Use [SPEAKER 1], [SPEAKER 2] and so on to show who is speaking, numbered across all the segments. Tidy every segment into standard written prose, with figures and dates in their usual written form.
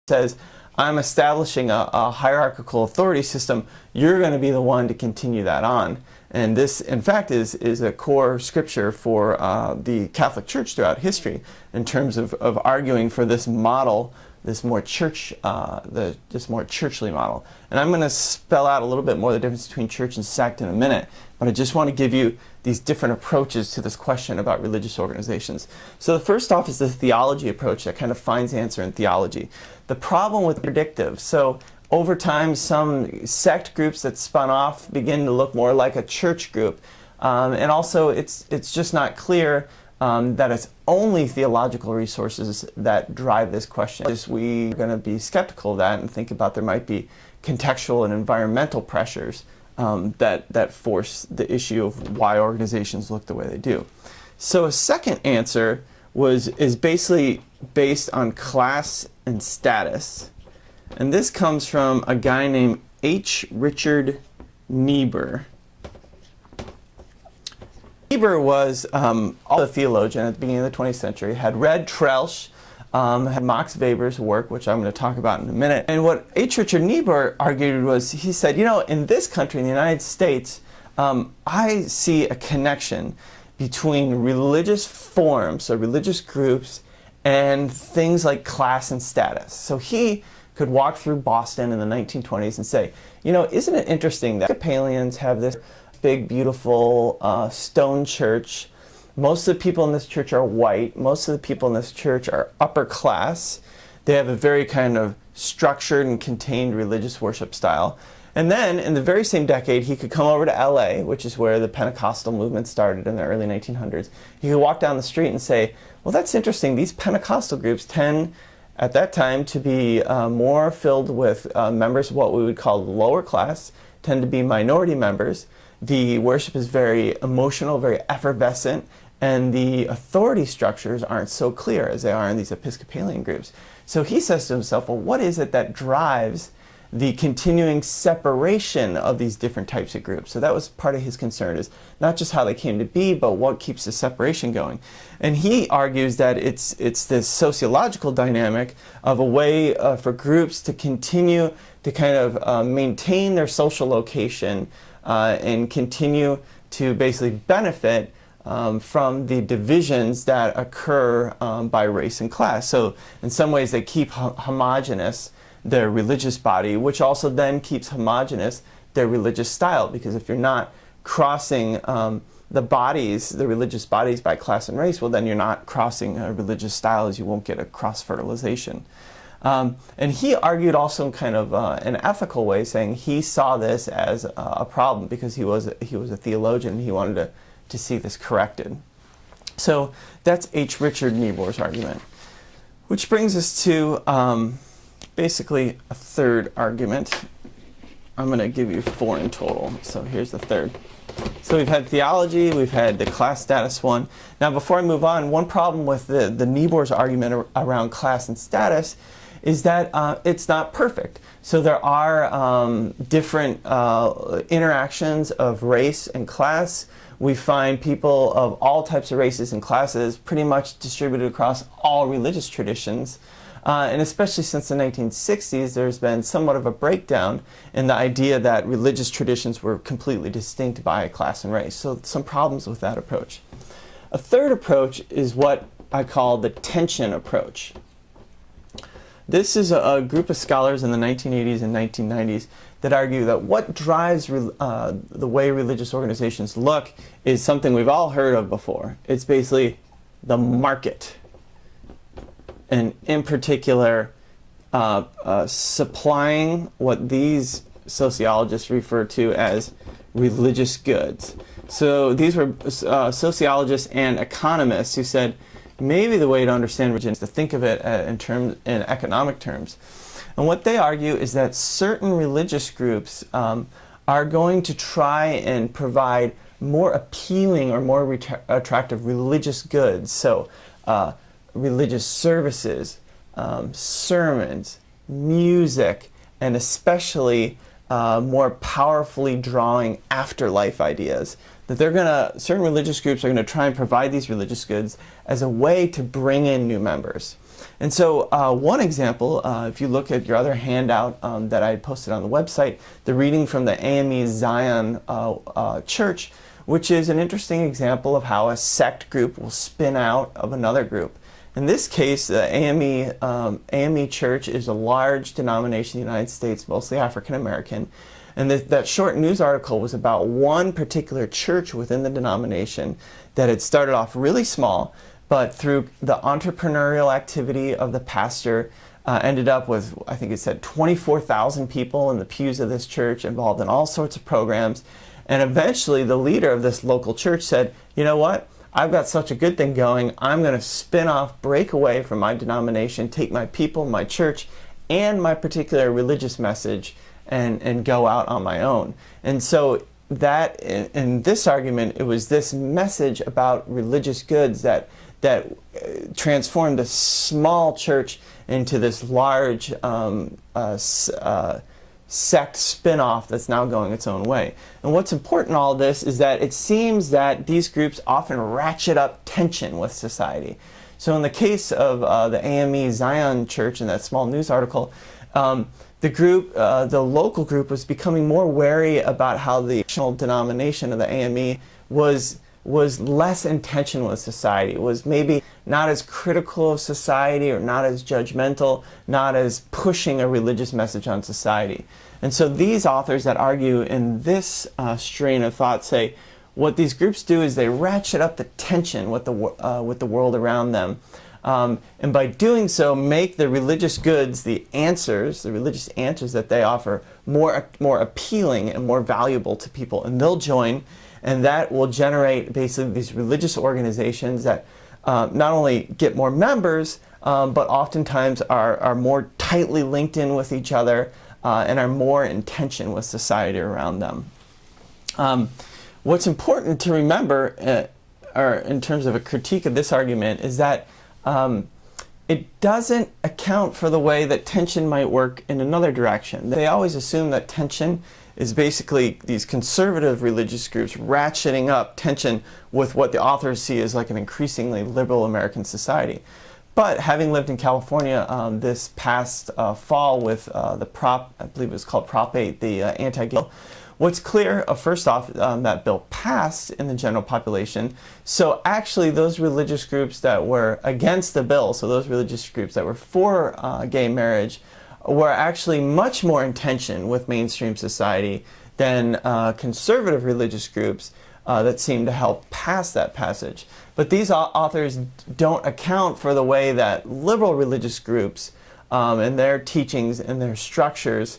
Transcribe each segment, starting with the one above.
[SPEAKER 1] says, I'm establishing a hierarchical authority system, you're going to be the one to continue that on. And this, in fact, is a core scripture for the Catholic Church throughout history in terms of arguing for this model, this more churchly model. And I'm going to spell out a little bit more the difference between church and sect in a minute, but I just want to give you these different approaches to this question about religious organizations. So the first off is the theology approach that kind of finds the answer in theology. The problem with predictive. So over time, some sect groups that spun off begin to look more like a church group. And also, it's just not clear that it's only theological resources that drive this question. We're going to be skeptical of that and think about there might be contextual and environmental pressures that force the issue of why organizations look the way they do. So a second answer is basically based on class and status. And this comes from a guy named H. Richard Niebuhr. Niebuhr was a theologian at the beginning of the 20th century, had read Trelsch, had Max Weber's work, which I'm going to talk about in a minute. And what H. Richard Niebuhr argued was, he said, you know, in this country, in the United States, I see a connection between religious forms, so religious groups, and things like class and status. So he could walk through Boston in the 1920s and say, you know, isn't it interesting that Episcopalians have this big, beautiful stone church? Most of the people in this church are white. Most of the people in this church are upper class. They have a very kind of structured and contained religious worship style. And then, in the very same decade, he could come over to LA, which is where the Pentecostal movement started in the early 1900s. He could walk down the street and say, well, that's interesting. These Pentecostal groups tend, at that time, to be more filled with members of what we would call lower class, tend to be minority members. The worship is very emotional, very effervescent, and the authority structures aren't so clear as they are in these Episcopalian groups. So he says to himself, well, what is it that drives the continuing separation of these different types of groups? So that was part of his concern, is not just how they came to be, but what keeps the separation going. And he argues that it's this sociological dynamic of a way for groups to continue to kind of maintain their social location and continue to basically benefit from the divisions that occur by race and class. So in some ways they keep homogeneous their religious body, which also then keeps homogeneous their religious style, because if you're not crossing the religious bodies by class and race, well then you're not crossing a religious styles, you won't get a cross-fertilization. And he argued also in kind of an ethical way, saying he saw this as a problem because he was a theologian and he wanted to see this corrected. So that's H. Richard Niebuhr's argument. Which brings us to basically a third argument. I'm going to give you 4 in total, so here's the third. So we've had theology, we've had the class status one. Now before I move on, one problem with the Niebuhr's argument around class and status is that it's not perfect. So there are different interactions of race and class. We find people of all types of races and classes pretty much distributed across all religious traditions. And especially since the 1960s, there's been somewhat of a breakdown in the idea that religious traditions were completely distinct by class and race. So some problems with that approach. A third approach is what I call the tension approach. This is a group of scholars in the 1980s and 1990s that argue that what drives the way religious organizations look is something we've all heard of before. It's basically the market. And in particular, supplying what these sociologists refer to as religious goods. So these were sociologists and economists who said maybe the way to understand religion is to think of it in economic terms. And what they argue is that certain religious groups are going to try and provide more appealing or more attractive religious goods. So religious services, sermons, music, and especially more powerfully drawing afterlife ideas. That certain religious groups are going to try and provide these religious goods as a way to bring in new members. And so one example, if you look at your other handout that I posted on the website, the reading from the AME Zion Church, which is an interesting example of how a sect group will spin out of another group. In this case, the AME Church is a large denomination in the United States, mostly African American. And that short news article was about one particular church within the denomination that had started off really small, but through the entrepreneurial activity of the pastor, ended up with, I think it said, 24,000 people in the pews of this church, involved in all sorts of programs. And eventually the leader of this local church said, you know what? I've got such a good thing going. I'm going to spin off, break away from my denomination, take my people, my church, and my particular religious message and go out on my own. And so that, in this argument, it was this message about religious goods that transformed a small church into this large sect spin-off that's now going its own way. And what's important in all of this is that it seems that these groups often ratchet up tension with society. So in the case of the AME Zion Church in that small news article, the local group was becoming more wary about how the national denomination of the AME was less in tension with society. It was maybe not as critical of society or not as judgmental, not as pushing a religious message on society. And so these authors that argue in this strain of thought say what these groups do is they ratchet up the tension with the world around them. And by doing so, make the religious goods, the religious answers that they offer, more appealing and more valuable to people. And they'll join, and that will generate basically these religious organizations that not only get more members, but oftentimes are more tightly linked in with each other and are more in tension with society around them. What's important to remember, or in terms of a critique of this argument, is that it doesn't account for the way that tension might work in another direction. They always assume that tension is basically these conservative religious groups ratcheting up tension with what the authors see as like an increasingly liberal American society. But having lived in California this past fall with the Prop, I believe it was called Prop 8, the anti-gay bill, what's clear, first off, that bill passed in the general population. So actually those religious groups that were against the bill, so those religious groups that were for gay marriage, were actually much more in tension with mainstream society than conservative religious groups that seem to help pass that passage. But these authors don't account for the way that liberal religious groups and their teachings and their structures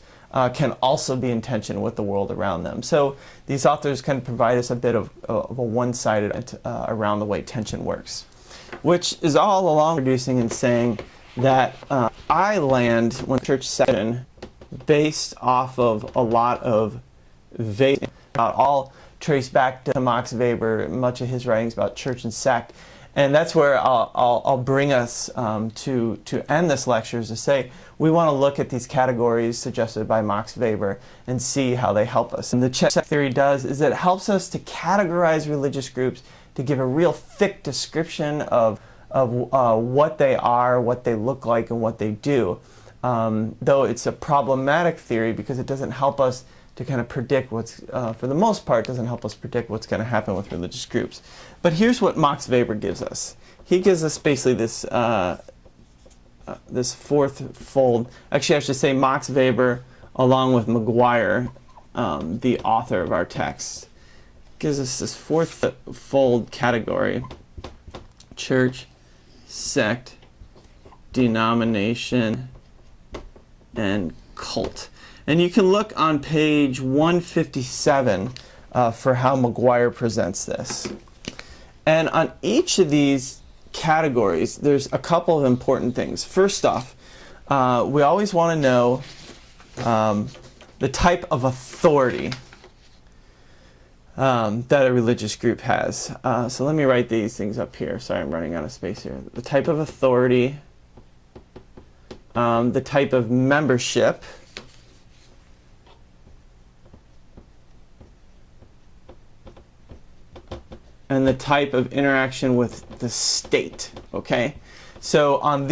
[SPEAKER 1] can also be in tension with the world around them. So these authors can provide us a bit of a one-sided around the way tension works, which is all along reducing and saying that I land when church section based off of a lot of vague, all traced back to Max Weber, much of his writings about church and sect. And that's where I'll bring us to end this lecture, is to say we want to look at these categories suggested by Max Weber and see how they help us. And the sect theory does is it helps us to categorize religious groups, to give a real thick description of what they are, what they look like, and what they do. Though it's a problematic theory because it doesn't help us to kind of predict what's, for the most part, doesn't help us predict what's going to happen with religious groups. But here's what Max Weber gives us. He gives us basically this this fourth fold. Actually, I should say Max Weber, along with McGuire, the author of our text, gives us this fourth fold category: church, sect, denomination, and cult. And you can look on page 157 for how McGuire presents this. And on each of these categories, there's a couple of important things. First off, we always want to know the type of authority that a religious group has. So let me write these things up here. Sorry, I'm running out of space here. The type of authority, the type of membership, and the type of interaction with the state. Okay? So on